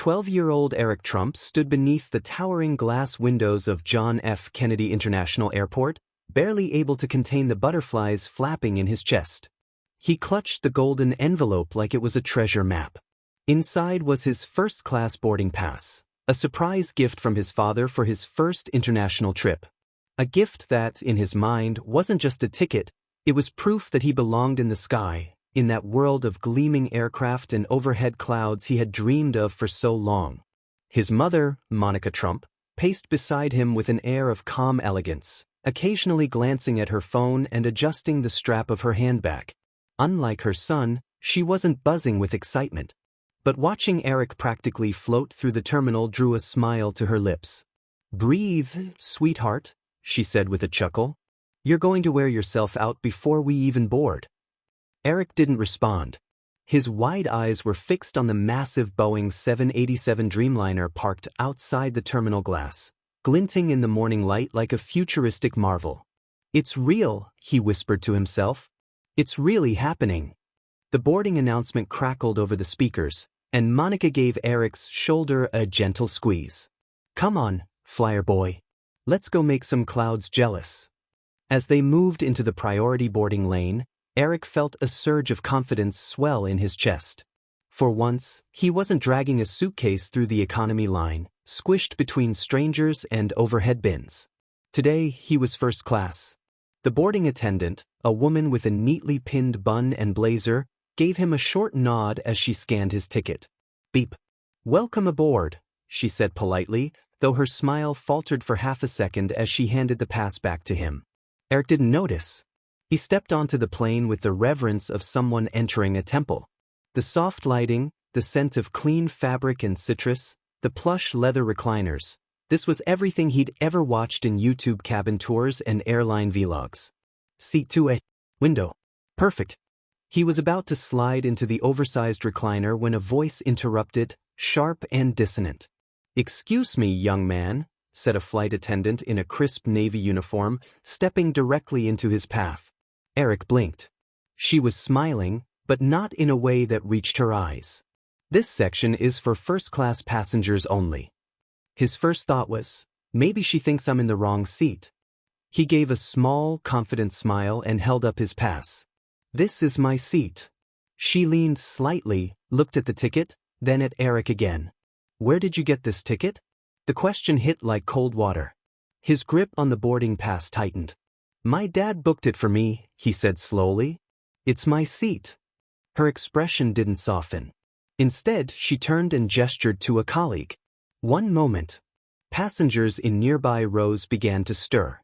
12-year-old Eric Trump stood beneath the towering glass windows of John F. Kennedy International Airport, barely able to contain the butterflies flapping in his chest. He clutched the golden envelope like it was a treasure map. Inside was his first-class boarding pass, a surprise gift from his father for his first international trip. A gift that, in his mind, wasn't just a ticket, it was proof that he belonged in the sky, in that world of gleaming aircraft and overhead clouds he had dreamed of for so long. His mother, Monica Trump, paced beside him with an air of calm elegance, occasionally glancing at her phone and adjusting the strap of her handbag. Unlike her son, she wasn't buzzing with excitement. But watching Eric practically float through the terminal drew a smile to her lips. "Breathe, sweetheart," she said with a chuckle. "You're going to wear yourself out before we even board." Eric didn't respond. His wide eyes were fixed on the massive Boeing 787 Dreamliner parked outside the terminal glass, glinting in the morning light like a futuristic marvel. "It's real," he whispered to himself. "It's really happening." The boarding announcement crackled over the speakers, and Monica gave Eric's shoulder a gentle squeeze. "Come on, flyer boy. Let's go make some clouds jealous." As they moved into the priority boarding lane, Eric felt a surge of confidence swell in his chest. For once, he wasn't dragging a suitcase through the economy line, squished between strangers and overhead bins. Today, he was first class. The boarding attendant, a woman with a neatly pinned bun and blazer, gave him a short nod as she scanned his ticket. "Beep. Welcome aboard," she said politely, though her smile faltered for half a second as she handed the pass back to him. Eric didn't notice. He stepped onto the plane with the reverence of someone entering a temple. The soft lighting, the scent of clean fabric and citrus, the plush leather recliners, this was everything he'd ever watched in YouTube cabin tours and airline vlogs. "Seat 2A. Window. Perfect." He was about to slide into the oversized recliner when a voice interrupted, sharp and dissonant. "Excuse me, young man," said a flight attendant in a crisp navy uniform, stepping directly into his path. Eric blinked. She was smiling, but not in a way that reached her eyes. "This section is for first-class passengers only." His first thought was, maybe she thinks I'm in the wrong seat. He gave a small, confident smile and held up his pass. "This is my seat." She leaned slightly, looked at the ticket, then at Eric again. "Where did you get this ticket?" The question hit like cold water. His grip on the boarding pass tightened. "My dad booked it for me," he said slowly. "It's my seat." Her expression didn't soften. Instead, she turned and gestured to a colleague. "One moment." Passengers in nearby rows began to stir.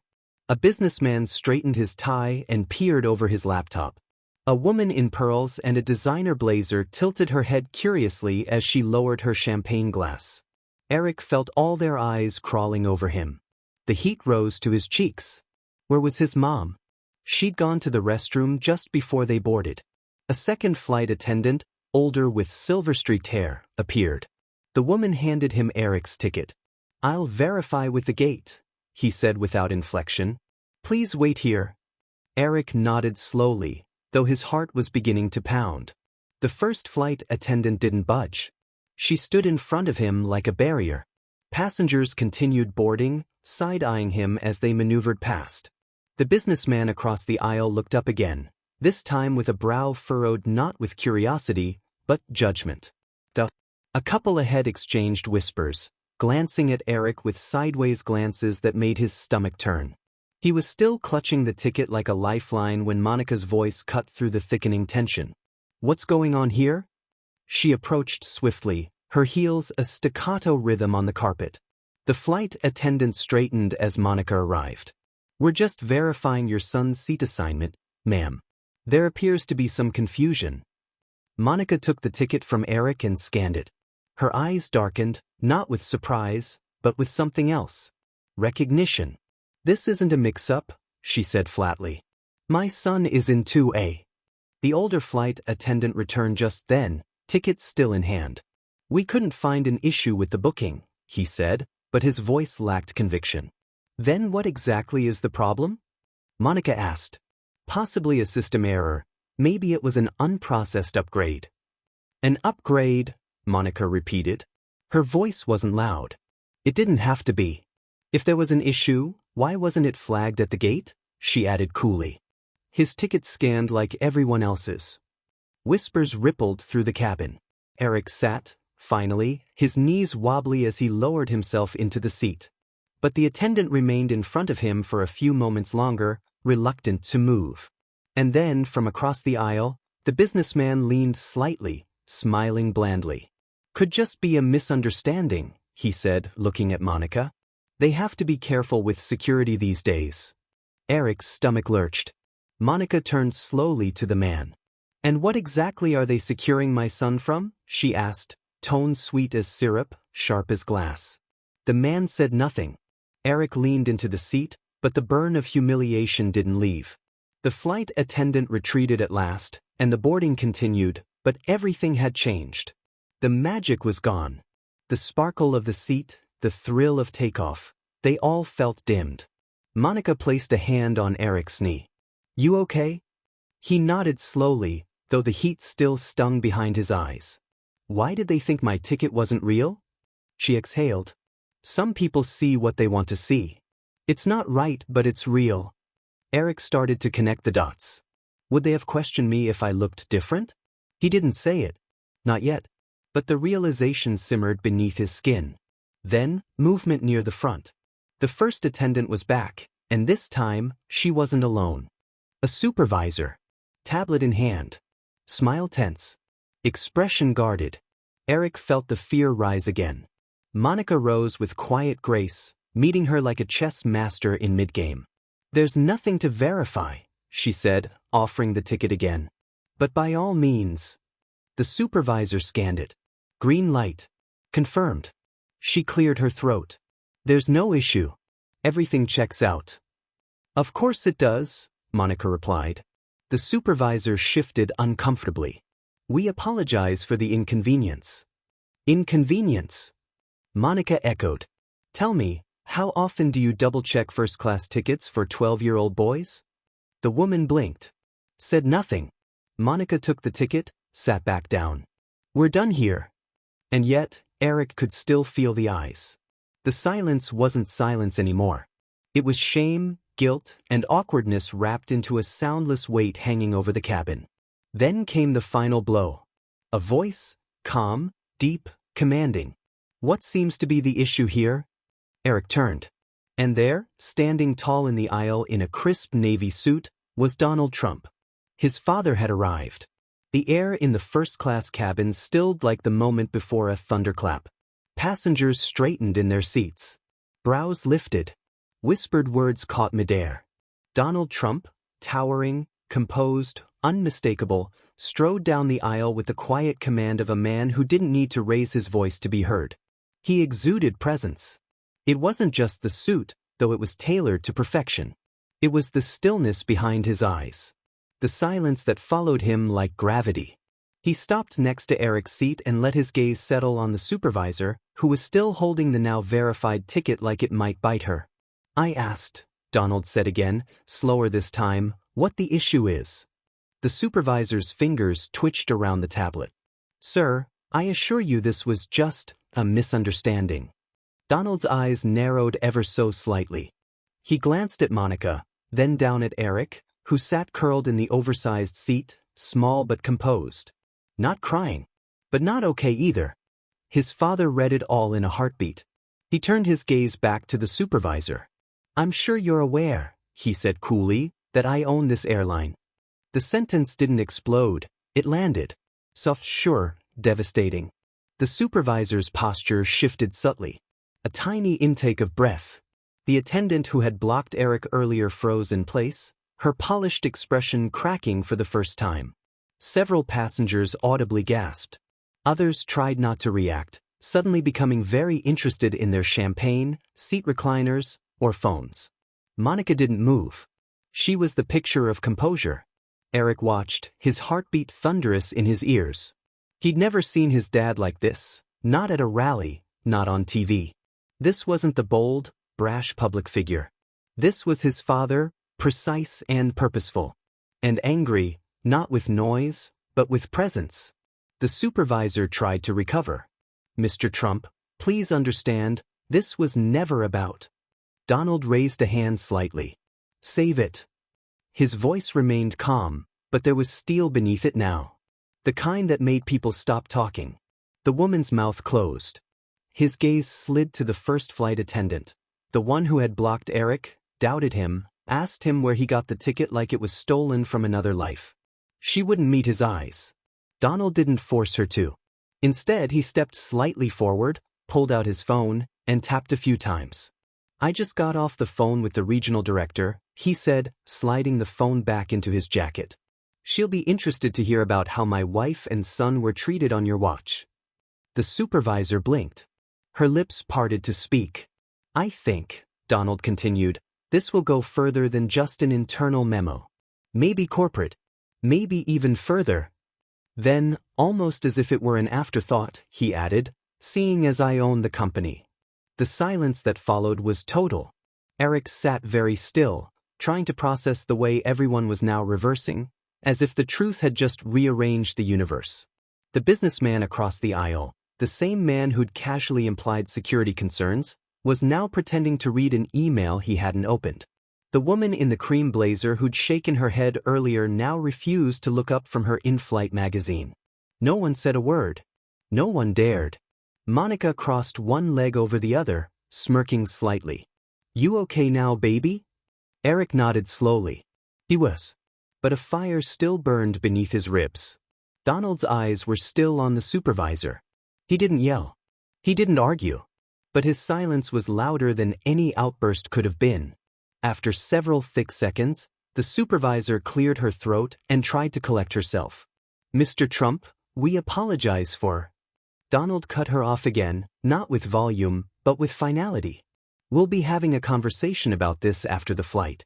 A businessman straightened his tie and peered over his laptop. A woman in pearls and a designer blazer tilted her head curiously as she lowered her champagne glass. Eric felt all their eyes crawling over him. The heat rose to his cheeks. Where was his mom? She'd gone to the restroom just before they boarded. A second flight attendant, older with silver-streaked hair, appeared. The woman handed him Eric's ticket. "I'll verify with the gate," he said without inflection. "Please wait here." Eric nodded slowly, though his heart was beginning to pound. The first flight attendant didn't budge. She stood in front of him like a barrier. Passengers continued boarding, side-eyeing him as they maneuvered past. The businessman across the aisle looked up again, this time with a brow furrowed not with curiosity, but judgment. A couple ahead exchanged whispers, glancing at Eric with sideways glances that made his stomach turn. He was still clutching the ticket like a lifeline when Monica's voice cut through the thickening tension. "What's going on here?" She approached swiftly, her heels a staccato rhythm on the carpet. The flight attendant straightened as Monica arrived. "We're just verifying your son's seat assignment, ma'am. There appears to be some confusion." Monica took the ticket from Eric and scanned it. Her eyes darkened, not with surprise, but with something else. Recognition. "This isn't a mix-up," she said flatly. "My son is in 2A. The older flight attendant returned just then, ticket still in hand. "We couldn't find an issue with the booking," he said, but his voice lacked conviction. "Then what exactly is the problem?" Monica asked. "Possibly a system error. Maybe it was an unprocessed upgrade." "An upgrade," Monica repeated. Her voice wasn't loud. It didn't have to be. If there was an issue, why wasn't it flagged at the gate? She added coolly. His ticket scanned like everyone else's. Whispers rippled through the cabin. Eric sat, finally, his knees wobbly as he lowered himself into the seat. But the attendant remained in front of him for a few moments longer, reluctant to move. And then, from across the aisle, the businessman leaned slightly, smiling blandly. Could just be a misunderstanding, he said, looking at Monica. They have to be careful with security these days. Eric's stomach lurched. Monica turned slowly to the man. And what exactly are they securing my son from? She asked, tone sweet as syrup, sharp as glass. The man said nothing. Eric leaned into the seat, but the burn of humiliation didn't leave. The flight attendant retreated at last, and the boarding continued, but everything had changed. The magic was gone. The sparkle of the seat, the thrill of takeoff, they all felt dimmed. Monica placed a hand on Eric's knee. You okay? He nodded slowly, though the heat still stung behind his eyes. Why did they think my ticket wasn't real? She exhaled. Some people see what they want to see. It's not right, but it's real. Eric started to connect the dots. Would they have questioned me if I looked different? He didn't say it. Not yet. But the realization simmered beneath his skin. Then, movement near the front. The first attendant was back, and this time, she wasn't alone. A supervisor. Tablet in hand. Smile tense. Expression guarded. Eric felt the fear rise again. Monica rose with quiet grace, meeting her like a chess master in mid-game. There's nothing to verify, she said, offering the ticket again. But by all means. The supervisor scanned it. Green light. Confirmed. She cleared her throat. There's no issue. Everything checks out. Of course it does, Monica replied. The supervisor shifted uncomfortably. We apologize for the inconvenience. Inconvenience? Monica echoed. Tell me, how often do you double-check first-class tickets for 12-year-old boys? The woman blinked. Said nothing. Monica took the ticket, sat back down. We're done here. And yet, Eric could still feel the eyes. The silence wasn't silence anymore. It was shame, guilt, and awkwardness wrapped into a soundless weight hanging over the cabin. Then came the final blow. A voice, calm, deep, commanding. What seems to be the issue here? Eric turned. And there, standing tall in the aisle in a crisp navy suit, was Donald Trump. His father had arrived. The air in the first-class cabin stilled like the moment before a thunderclap. Passengers straightened in their seats. Brows lifted. Whispered words caught midair. Donald Trump, towering, composed, unmistakable, strode down the aisle with the quiet command of a man who didn't need to raise his voice to be heard. He exuded presence. It wasn't just the suit, though it was tailored to perfection. It was the stillness behind his eyes. The silence that followed him like gravity. He stopped next to Eric's seat and let his gaze settle on the supervisor, who was still holding the now verified ticket like it might bite her. I asked, Donald said again, slower this time, what the issue is. The supervisor's fingers twitched around the tablet. Sir, I assure you this was just a misunderstanding. Donald's eyes narrowed ever so slightly. He glanced at Monica, then down at Eric, who sat curled in the oversized seat, small but composed. Not crying, but not okay either. His father read it all in a heartbeat. He turned his gaze back to the supervisor. I'm sure you're aware, he said coolly, that I own this airline. The sentence didn't explode, it landed. Soft, sure, devastating. The supervisor's posture shifted subtly. A tiny intake of breath. The attendant who had blocked Eric earlier froze in place, her polished expression cracking for the first time. Several passengers audibly gasped. Others tried not to react, suddenly becoming very interested in their champagne, seat recliners, or phones. Monica didn't move. She was the picture of composure. Eric watched, his heartbeat thunderous in his ears. He'd never seen his dad like this, not at a rally, not on TV. This wasn't the bold, brash public figure. This was his father, precise and purposeful. And angry, not with noise, but with presence. The supervisor tried to recover. Mr. Trump, Please understand, this was never about. Donald raised a hand slightly. Save it. His voice remained calm, but there was steel beneath it now. The kind that made people stop talking. The woman's mouth closed. His gaze slid to the first flight attendant. The one who had blocked Eric, doubted him, asked him where he got the ticket like it was stolen from another life. She wouldn't meet his eyes. Donald didn't force her to. Instead, he stepped slightly forward, pulled out his phone, and tapped a few times. I just got off the phone with the regional director, he said, sliding the phone back into his jacket. She'll be interested to hear about how my wife and son were treated on your watch. The supervisor blinked. Her lips parted to speak. I think, Donald continued, this will go further than just an internal memo. Maybe corporate. Maybe even further. Then, almost as if it were an afterthought, he added, seeing as I own the company. The silence that followed was total. Eric sat very still, trying to process the way everyone was now reversing, as if the truth had just rearranged the universe. The businessman across the aisle, the same man who'd casually implied security concerns, was now pretending to read an email he hadn't opened. The woman in the cream blazer who'd shaken her head earlier now refused to look up from her in-flight magazine. No one said a word. No one dared. Monica crossed one leg over the other, smirking slightly. You okay now, baby? Eric nodded slowly. He was. But a fire still burned beneath his ribs. Donald's eyes were still on the supervisor. He didn't yell. He didn't argue. But his silence was louder than any outburst could have been. After several thick seconds, the supervisor cleared her throat and tried to collect herself. Mr. Trump, we apologize for... Donald cut her off again, not with volume, but with finality. We'll be having a conversation about this after the flight.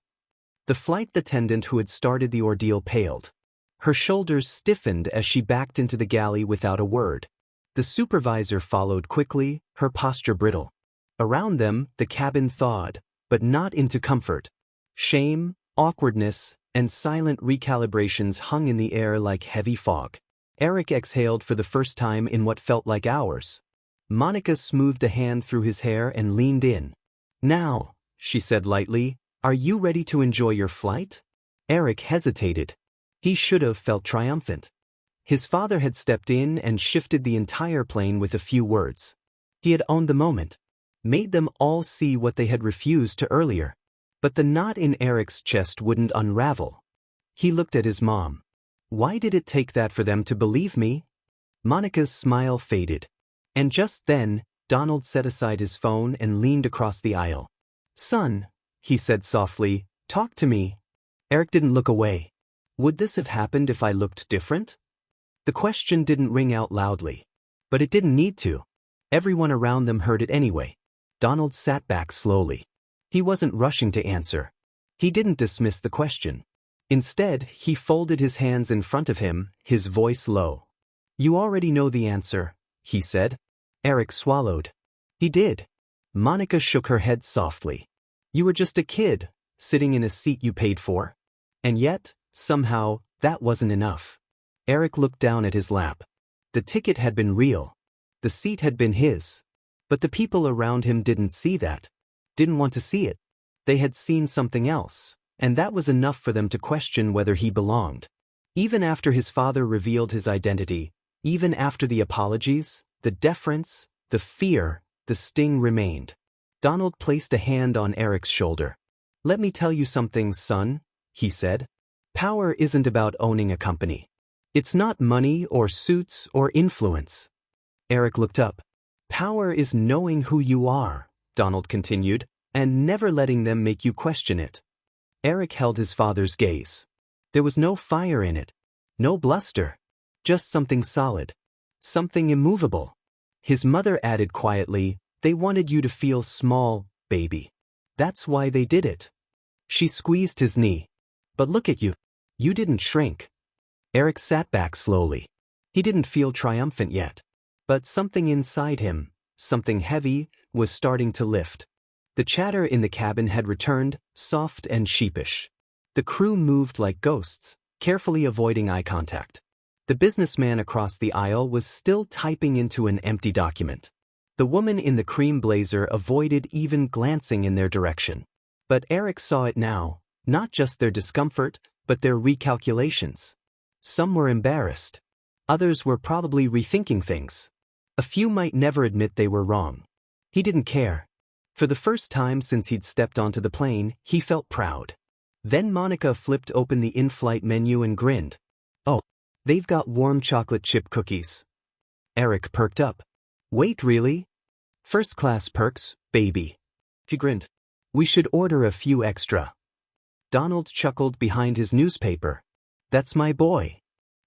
The flight attendant who had started the ordeal paled. Her shoulders stiffened as she backed into the galley without a word. The supervisor followed quickly, her posture brittle. Around them, the cabin thawed, but not into comfort. Shame, awkwardness, and silent recalibrations hung in the air like heavy fog. Eric exhaled for the first time in what felt like hours. Monica smoothed a hand through his hair and leaned in. Now, she said lightly, are you ready to enjoy your flight? Eric hesitated. He should have felt triumphant. His father had stepped in and shifted the entire plane with a few words. He had owned the moment. Made them all see what they had refused to earlier. But the knot in Eric's chest wouldn't unravel. He looked at his mom. Why did it take that for them to believe me? Monica's smile faded. And just then, Donald set aside his phone and leaned across the aisle. Son, he said softly, talk to me. Eric didn't look away. Would this have happened if I looked different? The question didn't ring out loudly. But it didn't need to. Everyone around them heard it anyway. Donald sat back slowly. He wasn't rushing to answer. He didn't dismiss the question. Instead, he folded his hands in front of him, his voice low. You already know the answer, he said. Eric swallowed. He did. Monica shook her head softly. You were just a kid, sitting in a seat you paid for. And yet, somehow, that wasn't enough. Eric looked down at his lap. The ticket had been real. The seat had been his. But the people around him didn't see that. Didn't want to see it. They had seen something else. And that was enough for them to question whether he belonged. Even after his father revealed his identity, even after the apologies, the deference, the fear, the sting remained. Donald placed a hand on Eric's shoulder. Let me tell you something, son, he said. Power isn't about owning a company. It's not money or suits or influence. Eric looked up. Power is knowing who you are, Donald continued, and never letting them make you question it. Eric held his father's gaze. There was no fire in it, no bluster, just something solid, something immovable. His mother added quietly, they wanted you to feel small, baby. That's why they did it. She squeezed his knee. But look at you. You didn't shrink. Eric sat back slowly. He didn't feel triumphant yet. But something inside him, something heavy, was starting to lift. The chatter in the cabin had returned, soft and sheepish. The crew moved like ghosts, carefully avoiding eye contact. The businessman across the aisle was still typing into an empty document. The woman in the cream blazer avoided even glancing in their direction. But Eric saw it now, not just their discomfort, but their recalculations. Some were embarrassed. Others were probably rethinking things. A few might never admit they were wrong. He didn't care. For the first time since he'd stepped onto the plane, he felt proud. Then Monica flipped open the in-flight menu and grinned. "Oh, they've got warm chocolate chip cookies." Eric perked up. "Wait, really? First-class perks, baby." She grinned. "We should order a few extra." Donald chuckled behind his newspaper. "That's my boy."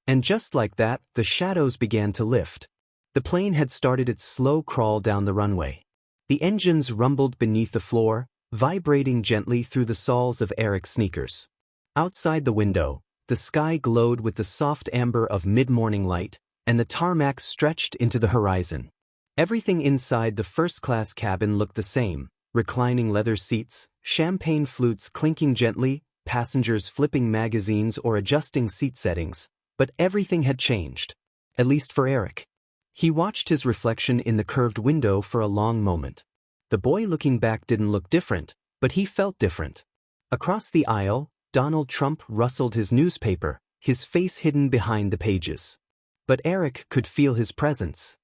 And just like that, the shadows began to lift. The plane had started its slow crawl down the runway. The engines rumbled beneath the floor, vibrating gently through the soles of Eric's sneakers. Outside the window, the sky glowed with the soft amber of mid-morning light, and the tarmac stretched into the horizon. Everything inside the first-class cabin looked the same: reclining leather seats, champagne flutes clinking gently, passengers flipping magazines or adjusting seat settings. But everything had changed. At least for Eric. He watched his reflection in the curved window for a long moment. The boy looking back didn't look different, but he felt different. Across the aisle, Donald Trump rustled his newspaper, his face hidden behind the pages. But Eric could feel his presence.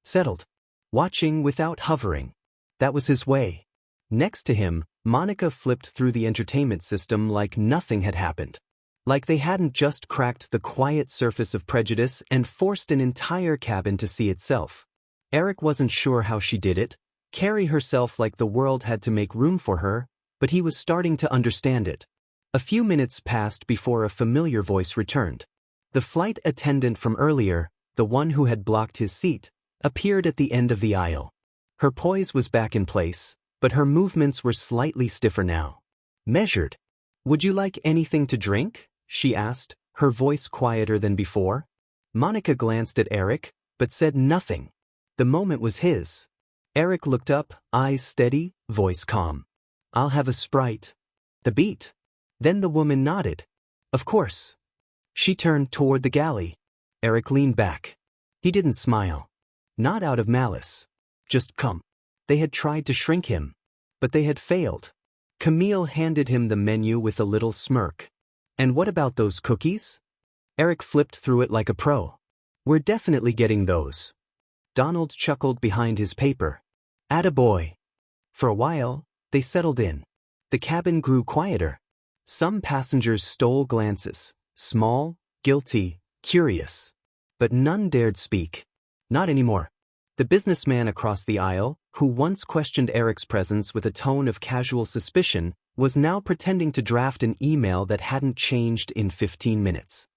Settled. Watching without hovering. That was his way. Next to him, Monica flipped through the entertainment system like nothing had happened. Like they hadn't just cracked the quiet surface of prejudice and forced an entire cabin to see itself. Eric wasn't sure how she did it, carry herself like the world had to make room for her, but he was starting to understand it. A few minutes passed before a familiar voice returned. The flight attendant from earlier, the one who had blocked his seat, appeared at the end of the aisle. Her poise was back in place, but her movements were slightly stiffer now. Measured. "Would you like anything to drink?" she asked, her voice quieter than before. Monica glanced at Eric, but said nothing. The moment was his. Eric looked up, eyes steady, voice calm. "I'll have a Sprite." The beat. Then the woman nodded. "Of course." She turned toward the galley. Eric leaned back. He didn't smile. Not out of malice. Just come. They had tried to shrink him. But they had failed. Camille handed him the menu with a little smirk. "And what about those cookies?" Eric flipped through it like a pro. "We're definitely getting those." Donald chuckled behind his paper. "Attaboy." For a while, they settled in. The cabin grew quieter. Some passengers stole glances, small, guilty, curious. But none dared speak. Not anymore. The businessman across the aisle, who once questioned Eric's presence with a tone of casual suspicion, was now pretending to draft an email that hadn't changed in 15 minutes.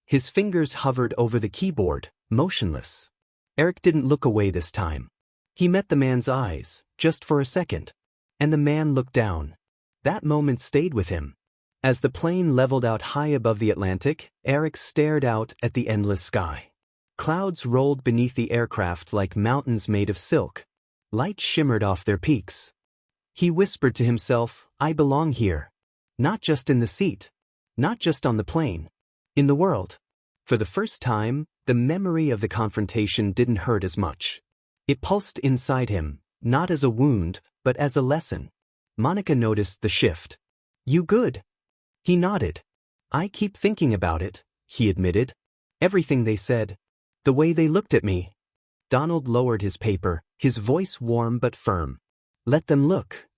His fingers hovered over the keyboard, motionless. Eric didn't look away this time. He met the man's eyes, just for a second. And the man looked down. That moment stayed with him. As the plane leveled out high above the Atlantic, Eric stared out at the endless sky. Clouds rolled beneath the aircraft like mountains made of silk. Light shimmered off their peaks. He whispered to himself, "I belong here. Not just in the seat. Not just on the plane. In the world." For the first time, the memory of the confrontation didn't hurt as much. It pulsed inside him, not as a wound, but as a lesson. Monica noticed the shift. "You good?" He nodded. "I keep thinking about it," he admitted. "Everything they said. The way they looked at me." Donald lowered his paper, his voice warm but firm. "Let them look."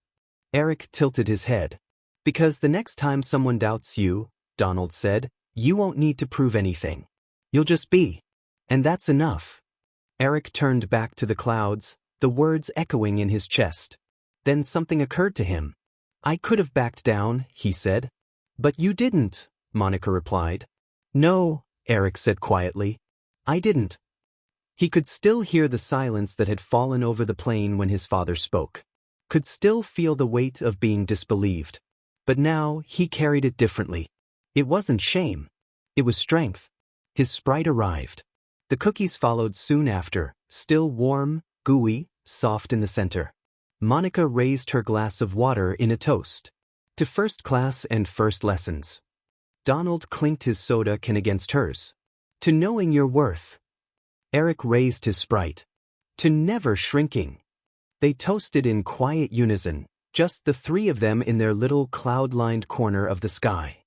Eric tilted his head. "Because the next time someone doubts you," Donald said, "you won't need to prove anything. You'll just be. And that's enough." Eric turned back to the clouds, the words echoing in his chest. Then something occurred to him. "I could have backed down," he said. "But you didn't," Monica replied. "No," Eric said quietly. "I didn't." He could still hear the silence that had fallen over the plane when his father spoke. Could still feel the weight of being disbelieved. But now he carried it differently. It wasn't shame. It was strength. His Sprite arrived. The cookies followed soon after, still warm, gooey, soft in the center. Monica raised her glass of water in a toast. To first class and first lessons. Donald clinked his soda can against hers. To knowing your worth. Eric raised his Sprite. to never shrinking. They toasted in quiet unison, just the three of them in their little cloud-lined corner of the sky.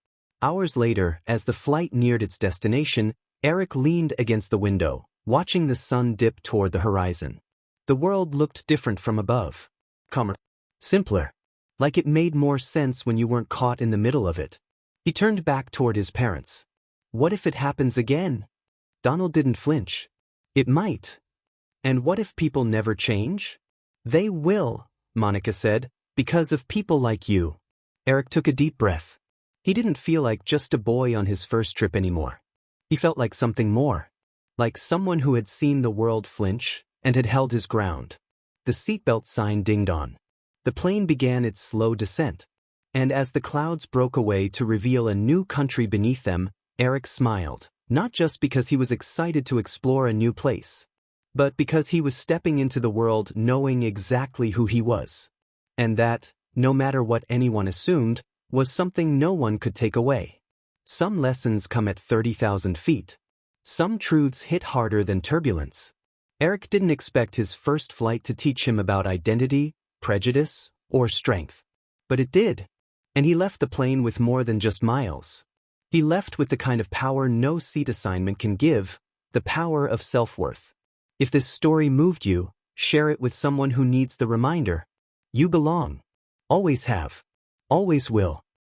Hours later, as the flight neared its destination, Eric leaned against the window, watching the sun dip toward the horizon. The world looked different from above. Calmer. Simpler. Like it made more sense when you weren't caught in the middle of it. He turned back toward his parents. What if it happens again? Donald didn't flinch. It might. And what if people never change? They will, Monica said, because of people like you. Eric took a deep breath. He didn't feel like just a boy on his first trip anymore. He felt like something more. Like someone who had seen the world flinch and had held his ground. The seatbelt sign dinged on. The plane began its slow descent. And as the clouds broke away to reveal a new country beneath them, Eric smiled, not just because he was excited to explore a new place, but because he was stepping into the world knowing exactly who he was. And that, no matter what anyone assumed, was something no one could take away. Some lessons come at 30,000 feet. Some truths hit harder than turbulence. Eric didn't expect his first flight to teach him about identity, prejudice, or strength. But it did. And he left the plane with more than just miles. He left with the kind of power no seat assignment can give, the power of self-worth. If this story moved you, share it with someone who needs the reminder. You belong. Always have. Always will.